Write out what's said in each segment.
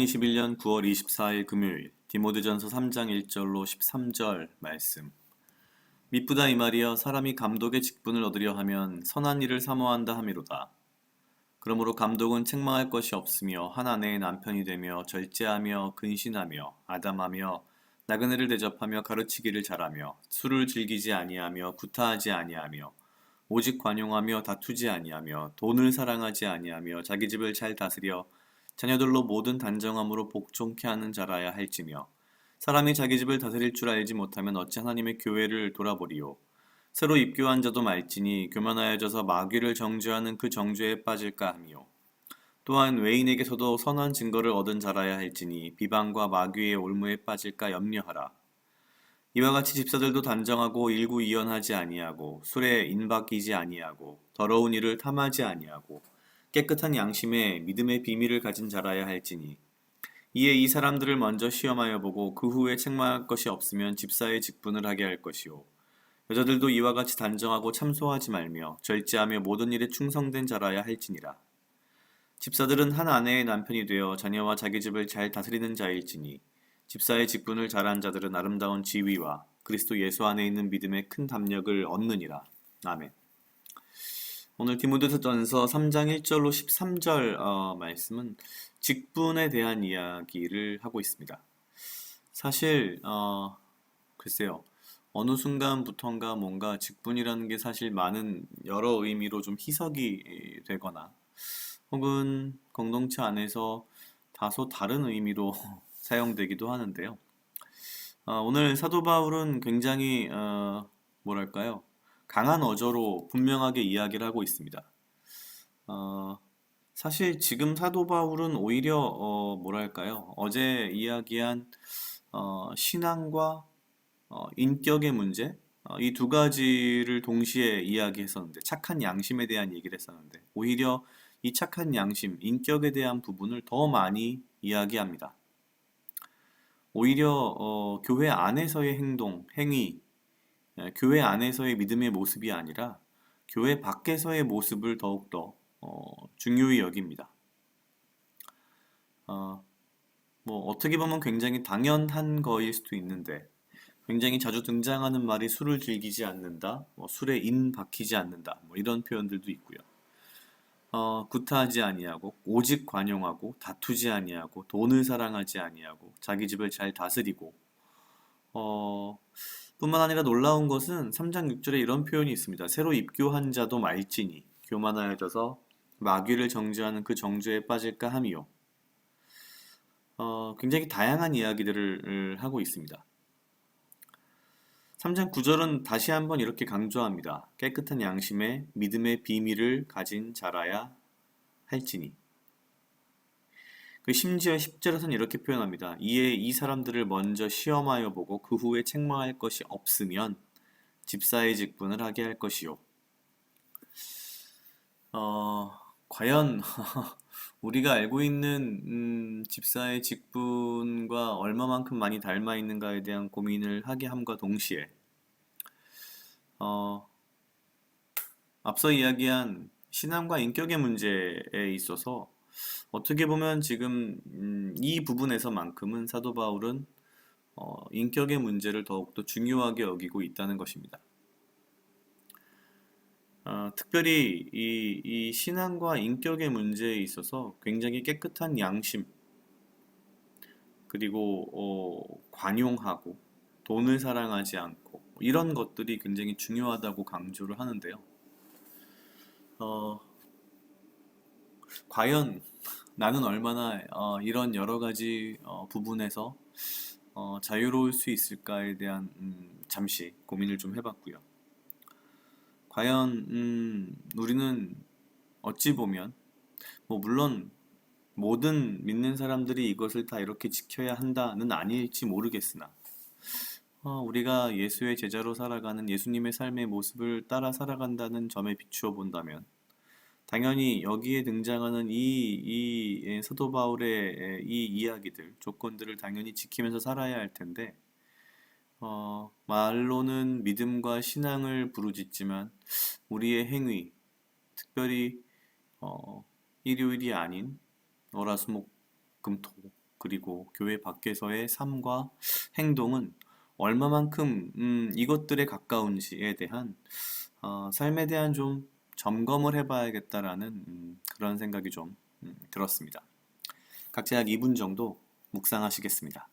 2021년 9월 24일 금요일 디모데전서 3장 1절로 13절 말씀. 미쁘다 이 말이여 사람이 감독의 직분을 얻으려 하면 선한 일을 사모한다 함이로다. 그러므로 감독은 책망할 것이 없으며 한 아내의 남편이 되며 절제하며 근신하며 아담하며 나그네를 대접하며 가르치기를 잘하며 술을 즐기지 아니하며 구타하지 아니하며 오직 관용하며 다투지 아니하며 돈을 사랑하지 아니하며 자기 집을 잘 다스려 자녀들로 모든 단정함으로 복종케 하는 자라야 할지며 사람이 자기 집을 다스릴 줄 알지 못하면 어찌 하나님의 교회를 돌아보리요. 새로 입교한 자도 말지니 교만하여져서 마귀를 정죄하는 그 정죄에 빠질까 하미요. 또한 외인에게서도 선한 증거를 얻은 자라야 할지니 비방과 마귀의 올무에 빠질까 염려하라. 이와 같이 집사들도 단정하고 일구이연하지 아니하고 술에 인박이지 아니하고 더러운 일을 탐하지 아니하고 깨끗한 양심에 믿음의 비밀을 가진 자라야 할지니 이에 이 사람들을 먼저 시험하여 보고 그 후에 책망할 것이 없으면 집사의 직분을 하게 할 것이요 여자들도 이와 같이 단정하고 참소하지 말며 절제하며 모든 일에 충성된 자라야 할지니라. 집사들은 한 아내의 남편이 되어 자녀와 자기 집을 잘 다스리는 자일지니 집사의 직분을 잘한 자들은 아름다운 지위와 그리스도 예수 안에 있는 믿음의 큰 담력을 얻느니라. 아멘. 오늘 디모데전서 3장 1절로 13절 말씀은 직분에 대한 이야기를 하고 있습니다. 사실 글쎄요. 어느 순간부턴가 뭔가 직분이라는 게 사실 많은 여러 의미로 좀 희석이 되거나 혹은 공동체 안에서 다소 다른 의미로 사용되기도 하는데요. 오늘 사도 바울은 굉장히 뭐랄까요? 강한 어조로 분명하게 이야기를 하고 있습니다. 어, 사실 지금 사도 바울은 오히려 뭐랄까요? 어제 이야기한 신앙과 인격의 문제 이 두 가지를 동시에 이야기했었는데 착한 양심에 대한 얘기를 했었는데 오히려 이 착한 양심, 인격에 대한 부분을 더 많이 이야기합니다. 오히려 교회 안에서의 행동, 행위, 교회 안에서의 믿음의 모습이 아니라 교회 밖에서의 모습을 더욱더 중요히 여깁니다. 어, 뭐 어떻게 보면 굉장히 당연한 거일 수도 있는데 굉장히 자주 등장하는 말이 술을 즐기지 않는다, 뭐 술에 인 박히지 않는다, 뭐 이런 표현들도 있고요. 구타하지 아니하고 오직 관용하고 다투지 아니하고 돈을 사랑하지 아니하고 자기 집을 잘 다스리고 어, 뿐만 아니라 놀라운 것은 3장 6절에 이런 표현이 있습니다. 새로 입교한 자도 말지니 교만하여져서 마귀를 정죄하는 그 정죄에 빠질까 함이요. 굉장히 다양한 이야기들을 하고 있습니다. 3장 9절은 다시 한번 이렇게 강조합니다. 깨끗한 양심에 믿음의 비밀을 가진 자라야 할지니. 그 심지어 10절에서는 이렇게 표현합니다. 이에 이 사람들을 먼저 시험하여 보고 그 후에 책망할 것이 없으면 집사의 직분을 하게 할 것이요. 과연 우리가 알고 있는 집사의 직분과 얼마만큼 많이 닮아 있는가에 대한 고민을 하게 함과 동시에 어, 앞서 이야기한 신앙과 인격의 문제에 있어서 어떻게 보면 지금 이 부분에서만큼은 사도 바울은 인격의 문제를 더욱더 중요하게 여기고 있다는 것입니다. 특별히 이 신앙과 인격의 문제에 있어서 굉장히 깨끗한 양심, 그리고 관용하고 돈을 사랑하지 않고 이런 것들이 굉장히 중요하다고 강조를 하는데요. 어, 과연 나는 얼마나 이런 여러 가지 부분에서 자유로울 수 있을까에 대한 잠시 고민을 좀 해봤고요. 과연 우리는 어찌 보면 뭐 물론 모든 믿는 사람들이 이것을 다 이렇게 지켜야 한다는 아닐지 모르겠으나 우리가 예수의 제자로 살아가는 예수님의 삶의 모습을 따라 살아간다는 점에 비추어 본다면 당연히 여기에 등장하는 이 사도 바울의 이 이야기들, 조건들을 당연히 지키면서 살아야 할 텐데 말로는 믿음과 신앙을 부르짖지만 우리의 행위, 특별히 일요일이 아닌 월화수목금토 그리고 교회 밖에서의 삶과 행동은 얼마만큼 이것들에 가까운지에 대한 삶에 대한 좀 점검을 해봐야겠다라는 그런 생각이 좀 들었습니다. 각자 약 2분 정도 묵상하시겠습니다.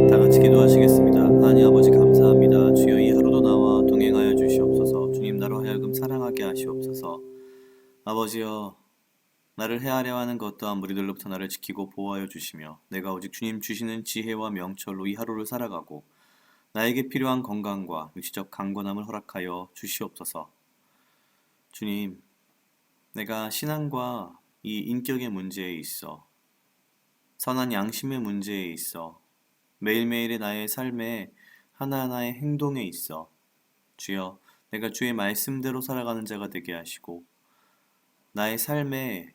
다 같이 기도하시겠습니다. 하나님 아버지 감사합니다. 주여 이 하루도 나와 동행하여 주시옵소서. 주님 나로 하여금 사랑하게 하시옵소서. 아버지여 나를 헤아려 하는 것 또한 무리들로부터 나를 지키고 보호하여 주시며 내가 오직 주님 주시는 지혜와 명철로 이 하루를 살아가고 나에게 필요한 건강과 육체적 강건함을 허락하여 주시옵소서. 주님, 내가 신앙과 이 인격의 문제에 있어 선한 양심의 문제에 있어 매일매일의 나의 삶의 하나하나의 행동에 있어 주여 내가 주의 말씀대로 살아가는 자가 되게 하시고 나의 삶의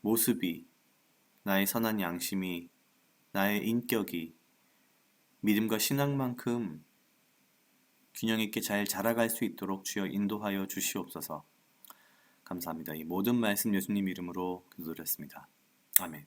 모습이 나의 선한 양심이 나의 인격이 믿음과 신앙만큼 균형 있게 잘 자라갈 수 있도록 주여 인도하여 주시옵소서. 감사합니다. 이 모든 말씀 예수님 이름으로 기도드렸습니다. 아멘.